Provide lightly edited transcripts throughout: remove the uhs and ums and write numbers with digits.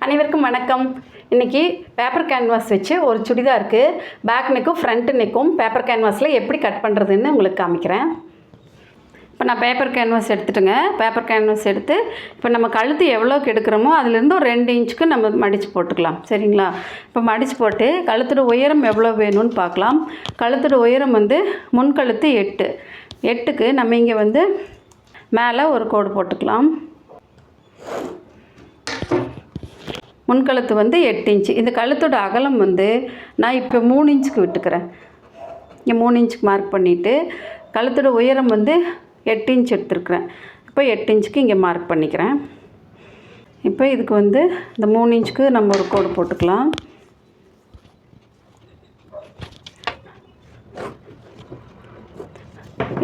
அனைவருக்கும் வணக்கம். இன்றைக்கி பேப்பர் கேன்வாஸ் வச்சு ஒரு சுடிதாருக்கு பேக் நெக்கும் ஃப்ரண்ட் நெக்கும் பேப்பர் கேன்வாஸில் எப்படி கட் பண்ணுறதுன்னு உங்களுக்கு காமிக்கிறேன். இப்போ நான் பேப்பர் கேன்வாஸ் எடுத்துட்டுங்க. பேப்பர் கேன்வாஸ் எடுத்து இப்போ நம்ம கழுத்து எவ்வளோக்கு எடுக்கிறோமோ அதுலேருந்து ஒரு 2 இன்ச்சுக்கு நம்ம மடித்து போட்டுக்கலாம். சரிங்களா? இப்போ மடித்து போட்டு கழுத்தோட உயரம் எவ்வளோ வேணும்னு பார்க்கலாம். கழுத்தோட உயரம் முன்கழுத்து 8க்கு நம்ம இங்கே மேலே ஒரு கோடு போட்டுக்கலாம். முன்கழுத்து 8 இன்ச்சு. இந்த கழுத்தோட அகலம் நான் இப்போ 3 இன்ச்சுக்கு விட்டுக்கிறேன். இங்கே 3 இன்ச்சுக்கு மார்க் பண்ணிவிட்டு கழுத்தோட உயரம் 8 இன்ச் எடுத்துருக்குறேன். இப்போ 8 இன்ச்சுக்கு இங்கே மார்க் பண்ணிக்கிறேன். இப்போ இதுக்கு இந்த 3 இன்ச்சுக்கு நம்ம ஒரு கோடு போட்டுக்கலாம்.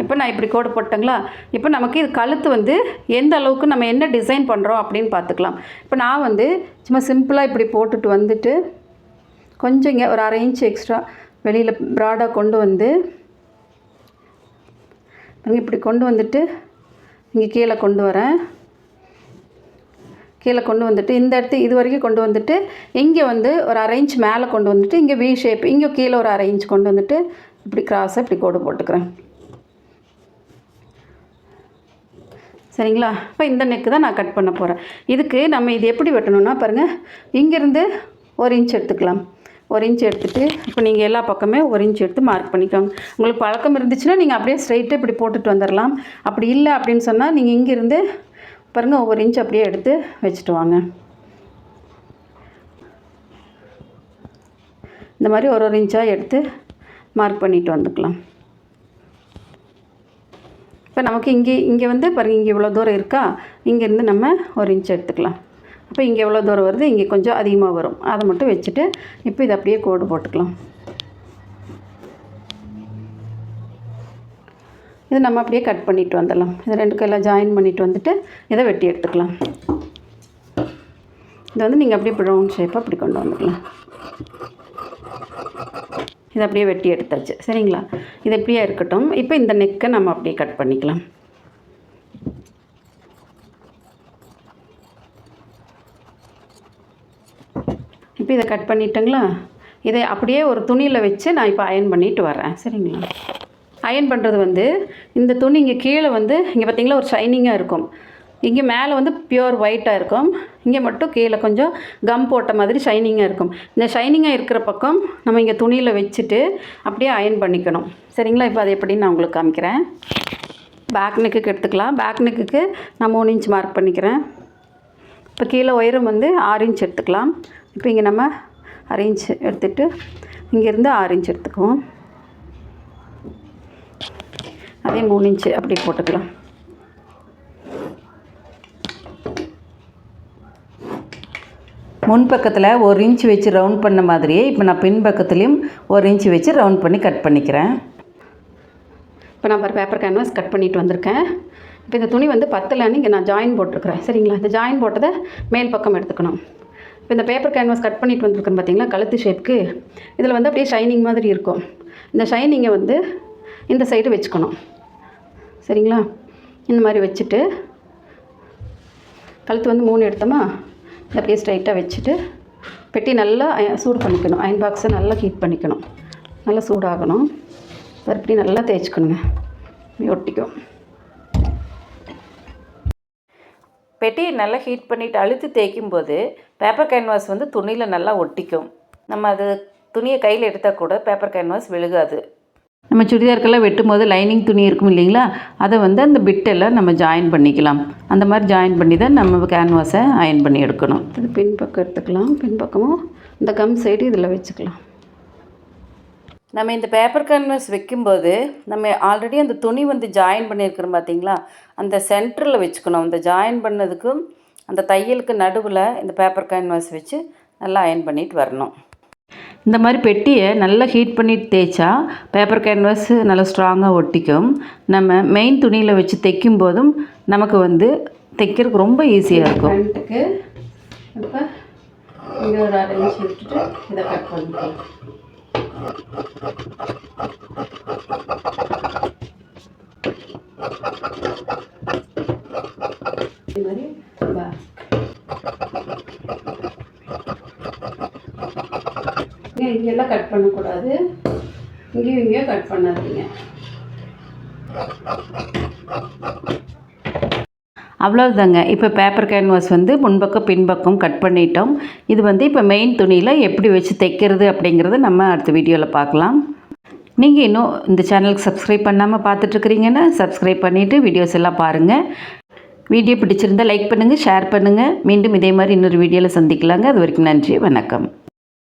இப்போ நான் இப்படி கோடு போட்டேங்களா. இப்போ நமக்கு இது கழுத்து எந்த அளவுக்கு நம்ம என்ன டிசைன் பண்ணுறோம் அப்படின்னு பார்த்துக்கலாம். இப்போ நான் சும்மா சிம்பிளாக இப்படி போட்டுட்டு கொஞ்சம் இங்கே ஒரு 1/2 இன்ச் எக்ஸ்ட்ரா வெளியில் ப்ராடாக கொண்டு இப்படி கொண்டு இங்கே கீழே கொண்டு வரேன். கீழே கொண்டு இந்த இடத்து இது வரைக்கும் கொண்டு இங்கே ஒரு 1/2 இன்ச் மேலே கொண்டு இங்கே வி ஷேப், இங்கே கீழே ஒரு 1/2 இன்ச் கொண்டு இப்படி கிராஸாக இப்படி கோடு போட்டுக்கிறேன். சரிங்களா? இப்போ இந்த நெக்கு தான் நான் கட் பண்ண போகிறேன். இதுக்கு நம்ம இது எப்படி வெட்டணும்னா பாருங்கள், இங்கேருந்து 1 இன்ச் எடுத்துக்கலாம். 1 இன்ச் எடுத்துகிட்டு இப்போ நீங்கள் எல்லா பக்கமே 1 இன்ச் எடுத்து மார்க் பண்ணிக்கோங்க. உங்களுக்கு பழக்கம் இருந்துச்சுன்னா நீங்கள் அப்படியே ஸ்ட்ரைட்டாக இப்படி போட்டுட்டு வந்துடலாம். அப்படி இல்லை அப்படின்னு சொன்னால் நீங்கள் இங்கேருந்து பாருங்கள் 1 இன்ச் அப்படியே எடுத்து வச்சுட்டு வாங்க. இந்த மாதிரி ஒரு இன்ச்சாக எடுத்து மார்க் பண்ணிட்டு வந்துக்கலாம். இப்போ நமக்கு இங்கே பாருங்கள், இங்கே இவ்வளோ தூரம் இருக்கா, இங்கேருந்து நம்ம 1 இன்ச் எடுத்துக்கலாம். அப்போ இங்கே எவ்வளோ தூரம் வருது, இங்கே கொஞ்சம் அதிகமாக வரும். அதை மட்டும் வச்சுட்டு இப்போ இதை அப்படியே கோடு போட்டுக்கலாம். இது நம்ம அப்படியே கட் பண்ணிட்டு வந்துடலாம். இதை 2 கையில் ஜாயின் பண்ணிட்டு வந்துட்டு இதை வெட்டி எடுத்துக்கலாம். இதை நீங்கள் அப்படியே ப்ரவுன் ஷேப்பாக அப்படி கொண்டு வந்துக்கலாம். இதை அப்படியே வெட்டி எடுத்தாச்சு. சரிங்களா? இது எப்படியே இருக்கட்டும். இப்போ இந்த நெக்கை நம்ம அப்படியே கட் பண்ணிக்கலாம். இப்போ இதை கட் பண்ணிட்டேங்களா. இதை அப்படியே ஒரு துணியில் வச்சு நான் இப்போ அயன் பண்ணிட்டு வரேன். சரிங்களா? அயன் பண்ணுறது இந்த துணி இங்கே கீழே இங்கே பார்த்திங்களா ஒரு ஷைனிங்காக இருக்கும். இங்கே மேலே பியூர் ஒயிட்டாக இருக்கும். இங்கே மட்டும் கீழே கொஞ்சம் கம் போட்ட மாதிரி ஷைனிங்காக இருக்கும். இந்த ஷைனிங்காக இருக்கிற பக்கம் நம்ம இங்கே துணியில் வச்சுட்டு அப்படியே அயன் பண்ணிக்கணும். சரிங்களா? இப்போ அது எப்படின்னு நான் உங்களுக்கு காமிக்கிறேன். பேக் நெக்குக்கு எடுத்துக்கலாம். பேக் நெக்குக்கு நான் 3 இன்ச் மார்க் பண்ணிக்கிறேன். இப்போ கீழே உயரம் 6 இன்ச் எடுத்துக்கலாம். இப்போ இங்கே நம்ம 1/2 இன்ச் எடுத்துகிட்டு இங்கேருந்து 6 இன்ச் எடுத்துக்குவோம். அதே 3 இன்ச்சு அப்படி போட்டுக்கலாம். முன்பக்கத்தில் 1 இன்ச் வச்சு ரவுண்ட் பண்ண மாதிரியே இப்போ நான் பின் பக்கத்துலேயும் 1 இன்ச் வச்சு ரவுண்ட் பண்ணி கட் பண்ணிக்கிறேன். இப்போ நான் பேப்பர் கேன்வாஸ் கட் பண்ணிட்டு வந்திருக்கேன். இப்போ இந்த துணி பத்தலைன்னு இங்கே நான் ஜாயின் போட்டிருக்கிறேன். சரிங்களா? இந்த ஜாயின் போட்டதை மேல் பக்கம் எடுத்துக்கணும். இப்போ இந்த பேப்பர் கேன்வாஸ் கட் பண்ணிட்டு வந்திருக்கேன் பார்த்தீங்களா, கழுத்து ஷேப்புக்கு. இதில் அப்படியே ஷைனிங் மாதிரி இருக்கும். இந்த ஷைனிங்கை இந்த சைடு வச்சுக்கணும். சரிங்களா? இந்த மாதிரி வச்சுட்டு கழுத்து 3 எடுத்தோமா, இதை அப்படியே ஸ்ட்ரைட்டாக வச்சுட்டு பெட்டி நல்லா சூடு பண்ணிக்கணும். அயன் பாக்ஸை நல்லா ஹீட் பண்ணிக்கணும். நல்லா சூடாகணும். அப்படி நல்லா தேய்ச்சிக்கணுங்க. ஒட்டிக்கும். பெட்டியை நல்லா ஹீட் பண்ணிவிட்டு அழுத்தி தேய்க்கும் போது பேப்பர் கேன்வாஸ் துணியில் நல்லா ஒட்டிக்கும். நம்ம அது துணியை கையில் எடுத்தால் கூட பேப்பர் கேன்வாஸ் விழுகாது. நம்ம சுடிதாருக்கெல்லாம் வெட்டும் போது லைனிங் துணி இருக்கும் இல்லைங்களா, அதை அந்த பிட்டெல்லாம் நம்ம ஜாயின் பண்ணிக்கலாம். அந்த மாதிரி ஜாயின் பண்ணி தான் நம்ம கேன்வாஸை அயன் பண்ணி எடுக்கணும். இது பின்பக்கம் எடுத்துக்கலாம். பின்பக்கமும் இந்த கம் சைடு இதில் வச்சுக்கலாம். நம்ம இந்த பேப்பர் கேன்வாஸ் வைக்கும்போது நம்ம ஆல்ரெடி அந்த துணி ஜாயின் பண்ணியிருக்கிறோம் பார்த்தீங்களா, அந்த சென்டரில் வச்சுக்கணும். அந்த ஜாயின் பண்ணதுக்கும் அந்த தையலுக்கு நடுவில் இந்த பேப்பர் கேன்வாஸ் வச்சு நல்லா அயன் பண்ணிட்டு வரணும். இந்த மாதிரி பெட்டியை நல்லா ஹீட் பண்ணிட்டு தேய்ச்சா பேப்பர் கேன்வாஸ் நல்லா ஸ்ட்ராங்காக ஒட்டிக்கும். நம்ம மெயின் துணியில் வச்சு தைக்கும் போதும் நமக்கு தைக்கிறதுக்கு ரொம்ப ஈஸியாக இருக்கும். ஃப்ரண்ட்டுக்கு இப்போ இங்கே ஒரு 1/2 இன்ச் விட்டுட்டு இதை கட் பண்ணிக்கலாம். இது மாதிரி இங்கெல்லாம் கட் பண்ணக்கூடாது, இங்கேயும் கட் பண்ணாதீங்க. அவ்வளோதாங்க. இப்போ பேப்பர் கேன்வாஸ் வந்து முன்பக்கம் பின்பக்கம் கட் பண்ணிட்டோம். இது வந்து இப்போ மெயின் துணியில் எப்படி வச்சு தைக்கிறது அப்படிங்கிறத நம்ம அடுத்த வீடியோவில் பார்க்கலாம். நீங்கள் இன்னும் இந்த சேனலுக்கு சப்ஸ்கிரைப் பண்ணாமல் பார்த்துட்ருக்கிறீங்கன்னா சப்ஸ்கிரைப் பண்ணிவிட்டு வீடியோஸ் எல்லாம் பாருங்கள். வீடியோ பிடிச்சிருந்தால் லைக் பண்ணுங்கள், ஷேர் பண்ணுங்கள். மீண்டும் இதே மாதிரி இன்னொரு வீடியோவில் சந்திக்கலாங்க. அது வரைக்கும் நன்றி, வணக்கம்.